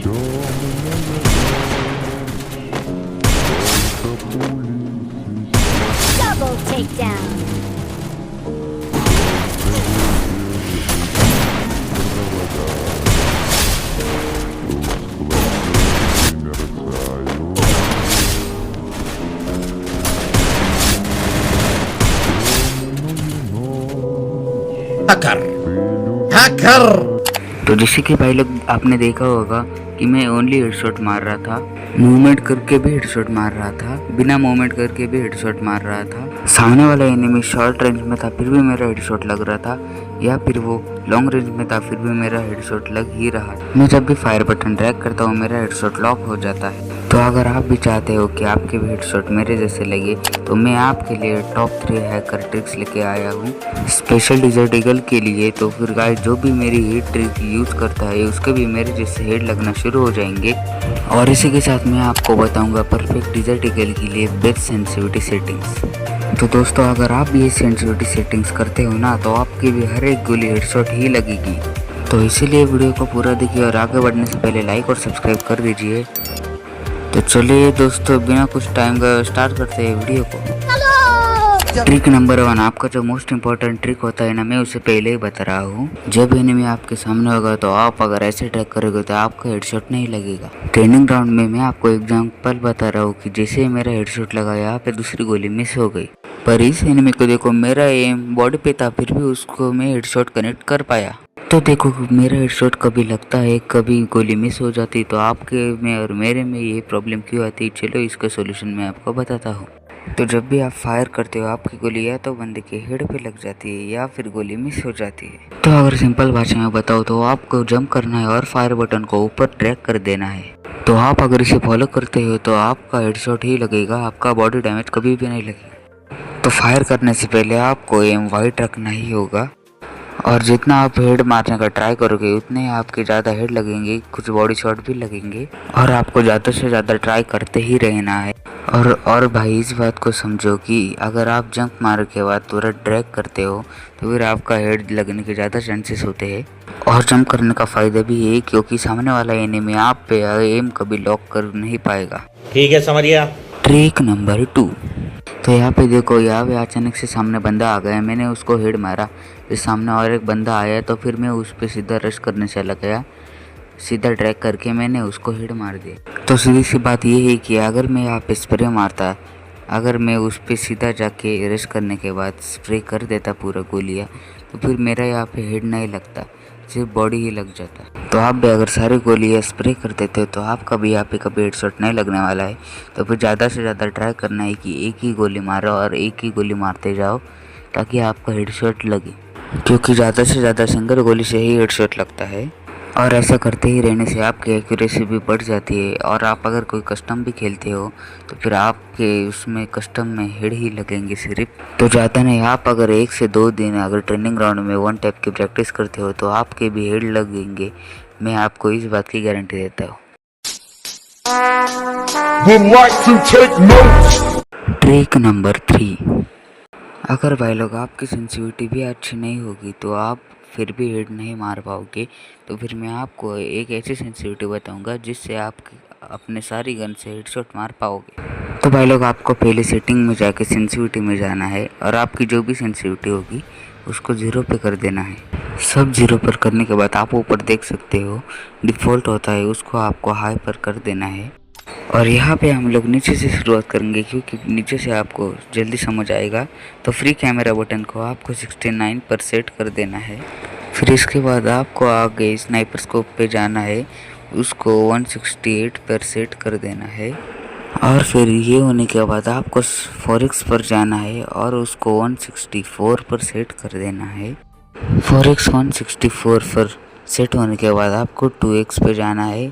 Double takedown. Hacker hacker. तो जैसे कि भाई लोग आपने देखा होगा कि मैं ओनली हेडशॉट मार रहा था, मूवमेंट करके भी हेडशॉट मार रहा था, बिना मूवमेंट करके भी हेडशॉट मार रहा था। सामने वाला एनिमी शॉर्ट रेंज में था फिर भी मेरा हेडशॉट लग रहा था, या फिर वो लॉन्ग रेंज में था फिर भी मेरा हेडशॉट लग ही रहा था। मैं जब भी फायर बटन ड्रैग करता हूँ मेरा हेडशॉट लॉक हो जाता है। तो अगर आप भी चाहते हो कि आपके भी हेडशॉट मेरे जैसे लगे तो मैं आपके लिए टॉप 3 हैकर ट्रिक्स लेके आया हूँ स्पेशल डिजर्ट ईगल के लिए। तो फिर गाइस जो भी मेरी हीट ट्रिक यूज करता है उसके भी मेरे जैसे हेड लगना शुरू हो जाएंगे। और इसी के साथ मैं आपको बताऊंगा परफेक्ट डिजर्ट ईगल के लिए बेस्ट सेंसिटिविटी सेटिंग्स। तो दोस्तों अगर आप भी ये सेंसिटिविटी सेटिंग्स करते हो ना तो आपकी भी हर एक गोली हेडशॉट ही लगेगी। तो इसीलिए वीडियो को पूरा देखिए और आगे बढ़ने से पहले लाइक और सब्सक्राइब कर दीजिए। तो चलिए दोस्तों बिना कुछ टाइम का स्टार्ट करते हैं वीडियो को। ट्रिक नंबर 1, आपका जो मोस्ट इम्पोर्टेंट ट्रिक होता है ना मैं उसे पहले ही बता रहा हूँ। जब एनिमी आपके सामने होगा तो आप अगर ऐसे ट्रैक करोगे तो आपका हेडशॉट नहीं लगेगा। ट्रेनिंग ग्राउंड में मैं आपको एग्जांपल बता रहा हूँ कि जैसे मेरा हेडशॉट लगा यहाँ पे दूसरी गोली मिस हो गई, पर इस एनिमी को देखो मेरा एम बॉडी पे था फिर भी उसको मैं हेडशॉट कनेक्ट कर पाया। तो देखो मेरा हेडशॉट कभी लगता है कभी गोली मिस हो जाती, तो आपके में और मेरे में ये प्रॉब्लम क्यों आती, चलो इसका सोल्यूशन मैं आपको बताता हूँ। तो जब भी आप फायर करते हो आपकी गोली या तो बंदे के हेड पे लग जाती है या फिर गोली मिस हो जाती है। तो अगर सिंपल भाषा में बताओ तो आपको जंप करना है और फायर बटन को ऊपर ट्रैक कर देना है। तो आप अगर इसे फॉलो करते हो तो आपका हेडशॉट ही लगेगा, आपका बॉडी डैमेज कभी भी नहीं लगेगा। तो फायर करने से पहले आपको एम वाइट रखना ही होगा और जितना आप हेड मारने का ट्राई करोगे उतने आपके ज़्यादा हेड लगेंगे, कुछ बॉडी शॉट भी लगेंगे और आपको ज़्यादा से ज़्यादा ट्राई करते ही रहना है। और भाई इस बात को समझो कि अगर आप जंप मारने के बाद तुरंत ड्रैग करते हो तो फिर आपका हेड लगने के ज़्यादा चांसेस होते हैं। और जंप करने का फ़ायदा भी है क्योंकि सामने वाला एनिमी आप पे एम कभी लॉक कर नहीं पाएगा। ठीक है समझ गया। ट्रिक नंबर 2, तो यहाँ पे देखो यहाँ पे अचानक से सामने बंदा आ गया, मैंने उसको हेड मारा, फिर सामने और एक बंदा आया तो फिर मैं उस पर सीधा रश करने चला गया, सीधा ड्रैग करके मैंने उसको हेड मार दिया। तो सीधी सी बात ये है कि अगर मैं यहाँ पे स्प्रे मारता, अगर मैं उस पर सीधा जाके रश करने के बाद स्प्रे कर देता पूरा गोलियाँ तो फिर मेरा यहाँ पे हेड नहीं लगता, सिर्फ बॉडी ही लग जाता। तो आप भी अगर सारी गोलियाँ स्प्रे कर देते हो तो आपका भी यहाँ पे कभी हेडशॉट नहीं लगने वाला है। तो फिर ज़्यादा से ज़्यादा ट्राई करना है कि एक ही गोली मारो और एक ही गोली मारते जाओ ताकि आपका हेडशॉट लगे, क्योंकि ज़्यादा से ज़्यादा सिंगल गोली से ही हेडशॉट लगता है। और ऐसा करते ही रहने से आपकी एक्यूरेसी भी बढ़ जाती है और आप अगर कोई कस्टम भी खेलते हो तो फिर आपके उसमें कस्टम में हेड ही लगेंगे सिर्फ। तो ज़्यादा नहीं, आप अगर 1 से 2 दिन अगर ट्रेनिंग ग्राउंड में 1 टैप की प्रैक्टिस करते हो तो आपके भी हेड लगेंगे, मैं आपको इस बात की गारंटी देता हूँ। ट्रिक नंबर 3, अगर भाई लोग आपकी सेंसिटिविटी भी अच्छी नहीं होगी तो आप फिर भी हेड नहीं मार पाओगे, तो फिर मैं आपको एक ऐसी सेंसिटिविटी बताऊंगा जिससे आप अपने सारी गन से हेडशॉट मार पाओगे। तो भाई लोग आपको पहले सेटिंग में जाके सेंसिटिविटी में जाना है और आपकी जो भी सेंसिटिविटी होगी उसको 0 पे कर देना है। सब 0 पर करने के बाद आप ऊपर देख सकते हो डिफ़ॉल्ट होता है उसको आपको हाई पर कर देना है। और यहाँ पे हम लोग नीचे से शुरुआत करेंगे क्योंकि नीचे से आपको जल्दी समझ आएगा। तो फ्री कैमरा बटन को आपको 69 पर सेट कर देना है। फिर इसके बाद आपको आगे स्नाइपर स्कोप पे जाना है, उसको 168 पर सेट कर देना है। और फिर ये होने के बाद आपको 4x पर जाना है और उसको 164 पर सेट कर देना है। 4x 164 पर सेट होने के बाद आपको 2x पे जाना है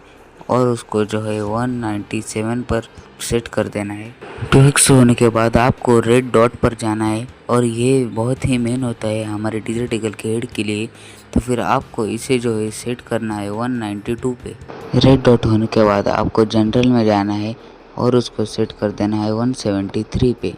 और उसको जो है 197 पर सेट कर देना है। 2x होने के बाद आपको रेड डॉट पर जाना है और ये बहुत ही मेन होता है हमारे डिजर्ट ईगल के हेड के लिए। तो फिर आपको इसे जो है सेट करना है 192 पे। रेड डॉट होने के बाद आपको जनरल में जाना है और उसको सेट कर देना है 173 पे।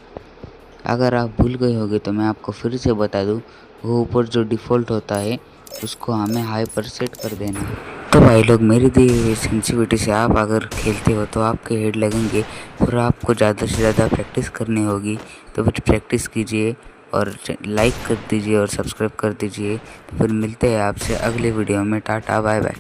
अगर आप भूल गए होगे तो मैं आपको फिर से बता दूं, वो ऊपर जो डिफ़ॉल्ट होता है उसको हमें हाई पर सेट कर देना है। तो भाई लोग मेरी दी हुई सेंसिटिविटी से आप अगर खेलते हो तो आपके हेड लगेंगे और आपको ज़्यादा से ज़्यादा प्रैक्टिस करनी होगी। तो फिर प्रैक्टिस कीजिए और लाइक कर दीजिए और सब्सक्राइब कर दीजिए। तो फिर मिलते हैं आपसे अगले वीडियो में। Tata bye bye.